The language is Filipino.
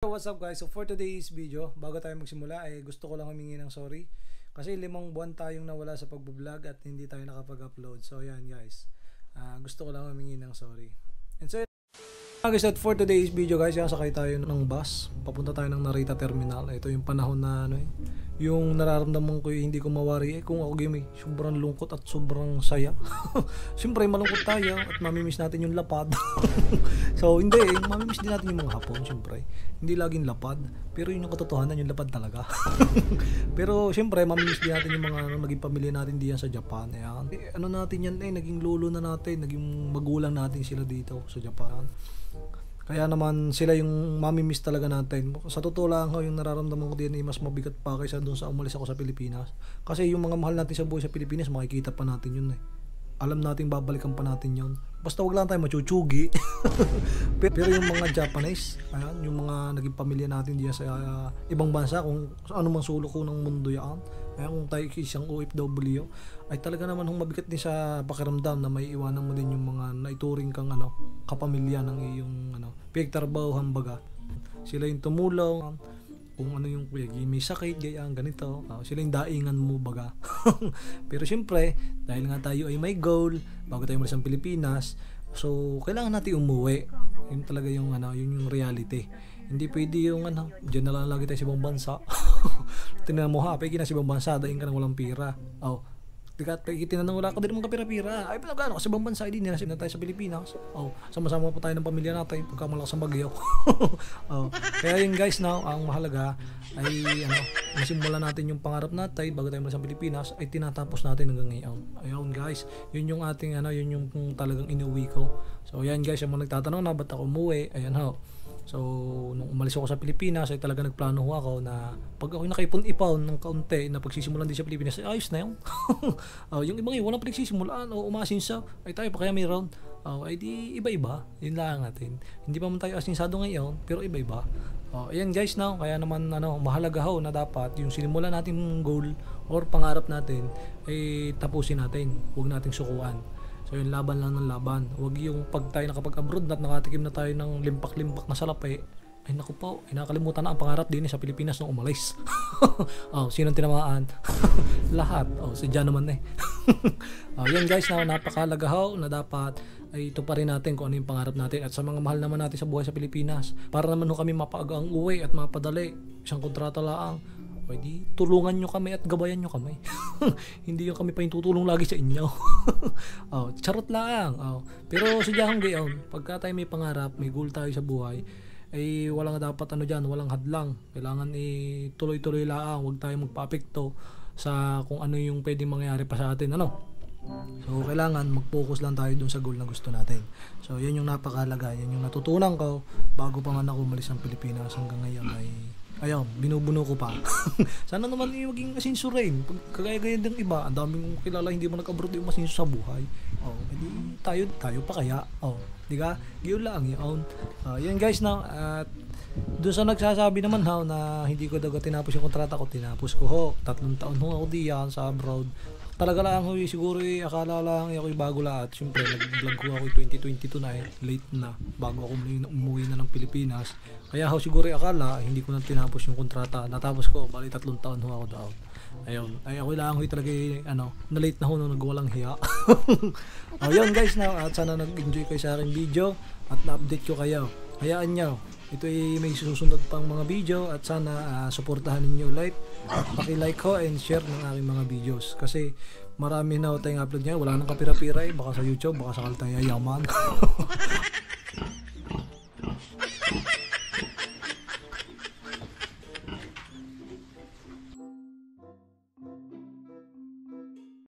So what's up guys? So for today's video, bago tayo magsimula ay gusto ko lang humingi ng sorry kasi 5 buwan tayong nawala sa pagbablog at hindi tayo nakapag-upload. So yan guys, gusto ko lang humingi ng sorry. And so guys, at for today's video guys, sakay tayo ng bus, papunta tayo ng Narita Terminal. Ito yung panahon na yung nararamdaman ko hindi ko mawari kung ako game sobrang lungkot at sobrang saya. Siyempre malungkot tayo at mamimiss natin yung lapad. So hindi, mamimiss din natin yung mga hapon siyempre. Hindi laging lapad, pero yun yung katotohanan, yung lapad talaga. Pero siyempre mamimiss din natin yung mga naging pamilya natin diyan sa Japan. Ayan. Ano natin yan naging lolo na natin, naging magulang natin sila dito sa Japan. Kaya naman sila yung mamimiss talaga natin. Sa totoo lang yung nararamdaman ko din ay mas mabigat pa kaysa doon sa umalis ako sa Pilipinas. Kasi yung mga mahal natin sa buhay sa Pilipinas, makikita pa natin yun Alam natin babalikan pa natin yun. Basta wag lang tayo machuchugi. Pero yung mga Japanese, ayan, yung mga naging pamilya natin diyan sa ibang bansa, kung ano man sulok ko ng mundo yan, ayan, kung tayo isang OFW, ay talaga naman mabigat din sa pakiramdam na may iwanan mo din yung mga naituring kang kapamilya ng iyong pinagtrabahuhan baga. Sila yung tumulong, kung ano yung may sakit, gayaan, ganito. Sila yung daingan mo baga. Pero syempre, dahil nga tayo ay may goal, bago tayo umalis ng Pilipinas, so kailangan natin umuwi. Yun talaga yung yun yung reality. Hindi pwede yung diyan na lang lagi tayo sa ibang bansa. Tingnan mo pwede na sa ibang bansa, daing ka nang walang pira. Tinanong wala ka din mga kapira-pira. Ay, pinagano kasi ibang bansa, hindi na tayo sa Pilipinas. Sama-sama pa tayo ng pamilya natin pagka malakas ang bagyo. Kaya yun guys, ang mahalaga ay masimulan natin yung pangarap natin bago tayo sa Pilipinas ay tinatapos natin hanggang ngayon. Ayun guys, yun yung ating yun yung talagang inuwi ko. So yan guys, yung mga nagtatanong na ba't ako umuwi, ayan So, nung umalis ako sa Pilipinas, ay talaga nagplano ako na pag ako nakaipon-ipon ng kaunti na pagsisimulan din sa Pilipinas, ay ayos na yun. Yung ibang walang pagsisimulan o umasinsa, ay tayo pa kaya mayroon. Ay di iba-iba, yun lang natin. Hindi pa man tayo asinsado ngayon, pero iba-iba. Ayan guys, kaya naman mahalaga na dapat yung sinimulan natin goal or pangarap natin, ay tapusin natin, huwag nating sukuan. So yung laban lang ng laban. Huwag yung pag tayo nakapag-abroad at nakatikim na tayo ng limpak-limpak na salapi. Ay naku po, nakalimutan na ang pangarap din sa Pilipinas nung umalis. Sinong tinamaan? Lahat. Sadya naman yan guys, napakahalaga na dapat ay tuparin natin kung ano yung pangarap natin. At sa mga mahal naman natin sa buhay sa Pilipinas, para naman kami mapaaga ang uwi at mapadali. Isang kontrata lang. Pwede tulungan nyo kami at gabayan nyo kami. Hindi yung kami pa yung tutulong lagi sa inyo. Charot lang. Pero sadyang gayon, pagka tayo may pangarap, may goal tayo sa buhay, ay walang dapat walang hadlang. Kailangan tuloy-tuloy lang, huwag tayo magpa-apekto sa kung ano yung pwedeng mangyari pa sa atin. So kailangan mag-focus lang tayo dun sa goal na gusto natin. So yan yung napakahalaga, yan yung natutunan ko bago pa man ako umalis ng Pilipinas hanggang ngayon ayun, binubuno ko pa. Sana naman maging asinso rin. Kagaya-gaya ng iba, ang daming kong kilala hindi mo nag-abroad yung asinso sa buhay. Edi tayo pa kaya. Di ka? Giyon lang yun. Yan guys at doon sa nagsasabi naman na hindi ko daw tinapos yung kontrata ko, tinapos ko 3 taon ako diyan sa abroad. Talaga lang siguro akala lang ako bago lahat. Siyempre nag-vlog ko ako 2022 na late na bago ako umuwi na ng Pilipinas. Kaya siguro akala hindi ko na tinapos yung kontrata. Natapos ko, bali 3 taon ako doon. Ayun, ako lang talaga na late na nung nagwalang hiya. Ayun guys at sana nag-enjoy kayo sa aking video at na-update ko kayo. Hayaan nyo, ito ay may susunod pang mga video at sana suportahan ninyo paki-like ko and share ng aking mga videos kasi marami na tayong upload ngayon, wala nang kapira-pira baka sa YouTube, baka sakal tayo yaman.